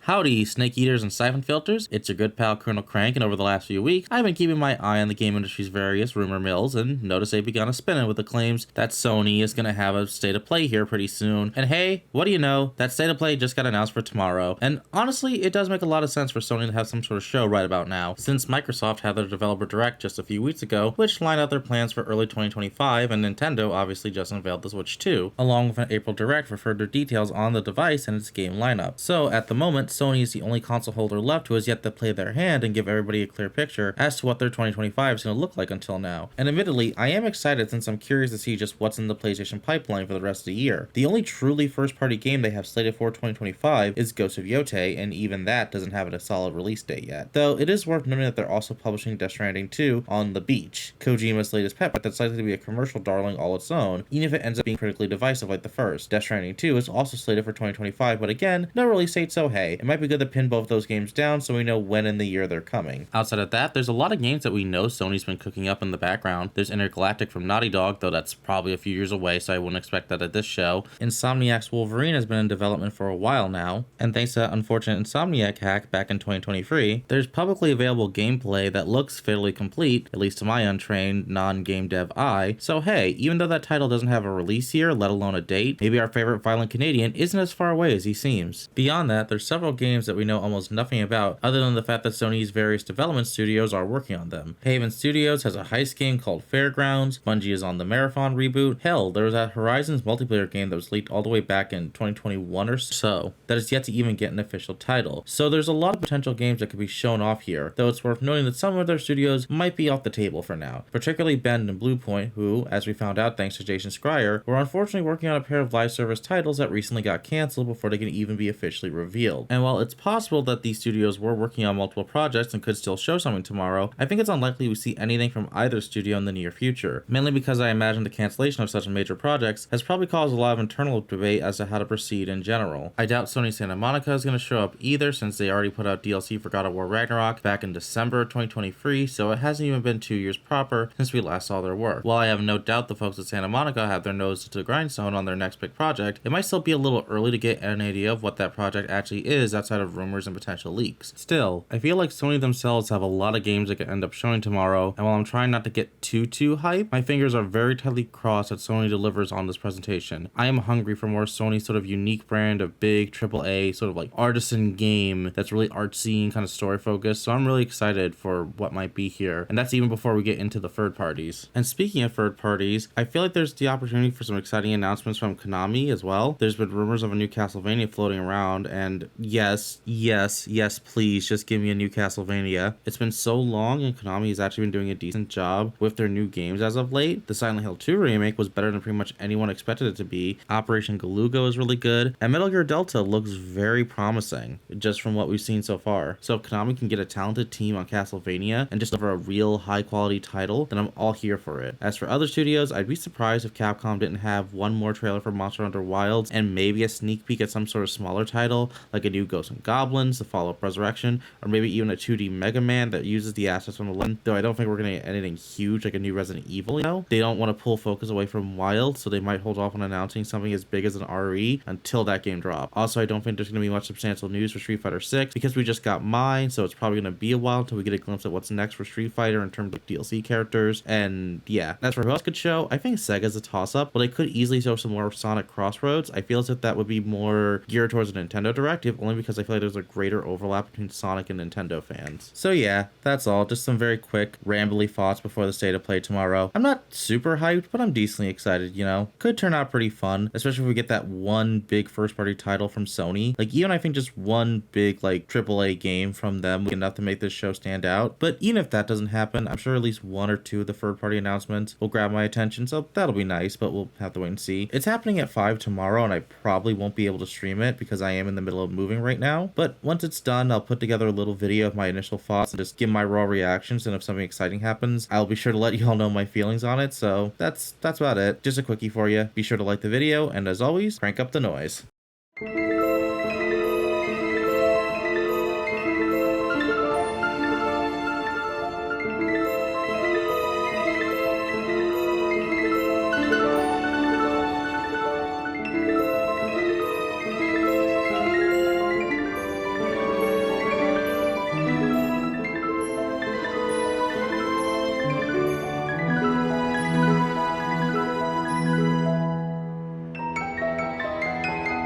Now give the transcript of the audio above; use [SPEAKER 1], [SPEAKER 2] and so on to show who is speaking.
[SPEAKER 1] Howdy, snake eaters and siphon filters, it's your good pal Colonel Krank, and over the last few weeks, I've been keeping my eye on the game industry's various rumor mills, and notice they've begun to spin it with the claims that Sony is gonna have a state of play here pretty soon. And hey, what do you know, that state of play just got announced for tomorrow. And honestly, it does make a lot of sense for Sony to have some sort of show right about now, since Microsoft had their developer direct just a few weeks ago, which lined out their plans for early 2025, and Nintendo obviously just unveiled the Switch 2, along with an April direct for further details on the device and its game lineup. So at the moment, Sony is the only console holder left who has yet to play their hand and give everybody a clear picture as to what their 2025 is going to look like until now. And admittedly, I am excited since I'm curious to see just what's in the PlayStation pipeline for the rest of the year. The only truly first-party game they have slated for 2025 is Ghost of Yotei, and even that doesn't have a solid release date yet. Though it is worth noting that they're also publishing Death Stranding 2 on the beach, Kojima's latest pet, but that's likely to be a commercial darling all its own, even if it ends up being critically divisive like the first. Death Stranding 2 is also slated for 2025, but again, no release date, so hey, it might be good to pin both those games down so we know when in the year they're coming. Outside of that, there's a lot of games that we know Sony's been cooking up in the background. There's Intergalactic from Naughty Dog, though that's probably a few years away, so I wouldn't expect that at this show. Insomniac's Wolverine has been in development for a while now, and thanks to that unfortunate Insomniac hack back in 2023, there's publicly available gameplay that looks fairly complete, at least to my untrained, non-game dev eye. So hey, even though that title doesn't have a release year, let alone a date, maybe our favorite violent Canadian isn't as far away as he seems. Beyond that, there's several games that we know almost nothing about other than the fact that Sony's various development studios are working on them. Haven Studios has a heist game called Fairgrounds, Bungie is on the Marathon reboot, hell, there was that Horizons multiplayer game that was leaked all the way back in 2021 or so that is yet to even get an official title. So there's a lot of potential games that could be shown off here, though it's worth noting that some of their studios might be off the table for now, particularly Bend and Bluepoint, who, as we found out thanks to Jason Schreier, were unfortunately working on a pair of live service titles that recently got cancelled before they can even be officially revealed. And while it's possible that these studios were working on multiple projects and could still show something tomorrow, I think it's unlikely we see anything from either studio in the near future, mainly because I imagine the cancellation of such major projects has probably caused a lot of internal debate as to how to proceed in general. I doubt Sony Santa Monica is going to show up either, since they already put out DLC for God of War Ragnarok back in December 2023, so it hasn't even been 2 years proper since we last saw their work. While I have no doubt the folks at Santa Monica have their nose to the grindstone on their next big project, it might still be a little early to get an idea of what that project actually is outside of rumors and potential leaks. Still, I feel like Sony themselves have a lot of games that could end up showing tomorrow, and while I'm trying not to get too hype, my fingers are very tightly crossed that Sony delivers on this presentation. I am hungry for more Sony sort of unique brand of big AAA sort of like artisan game that's really artsy and kind of story focused, so I'm really excited for what might be here, and that's even before we get into the third parties. And speaking of third parties, I feel like there's the opportunity for some exciting announcements from Konami as well. There's been rumors of a new Castlevania floating around, and yes, please just give me a new Castlevania. It's been so long, and Konami has actually been doing a decent job with their new games as of late. The Silent Hill 2 remake was better than pretty much anyone expected it to be. Operation Galuga is really good, and Metal Gear Delta looks very promising, just from what we've seen so far. So if Konami can get a talented team on Castlevania and just deliver a real high quality title, then I'm all here for it. As for other studios, I'd be surprised if Capcom didn't have one more trailer for Monster Hunter Wilds and maybe a sneak peek at some sort of smaller title, like a new Ghosts and Goblins, the follow-up Resurrection, or maybe even a 2D Mega Man that uses the assets from the legend, though I don't think we're gonna get anything huge like a new Resident Evil, you know? They don't want to pull focus away from Wild, so they might hold off on announcing something as big as an RE until that game drops. Also, I don't think there's gonna be much substantial news for Street Fighter 6 because we just got mine, so it's probably gonna be a while until we get a glimpse at what's next for Street Fighter in terms of DLC characters. And yeah, as for who else could show, I think Sega's a toss-up. Well, they could easily show some more Sonic Crossroads. I feel as if that would be more geared towards a Nintendo Direct, only because I feel like there's a greater overlap between Sonic and Nintendo fans. So yeah, that's all. Just some very quick, rambly thoughts before the state of play tomorrow. I'm not super hyped, but I'm decently excited, you know? Could turn out pretty fun, especially if we get that one big first-party title from Sony. Like, even I think just one big, like, AAA game from them would be enough to make this show stand out. But even if that doesn't happen, I'm sure at least one or two of the third-party announcements will grab my attention, so that'll be nice, but we'll have to wait and see. It's happening at 5 tomorrow, and I probably won't be able to stream it because I am in the middle of moving right now. But once it's done, I'll put together a little video of my initial thoughts and just give my raw reactions, and if something exciting happens, I'll be sure to let you all know my feelings on it. So that's about it. Just a quickie for you. Be sure to like the video, and as always, crank up the noise.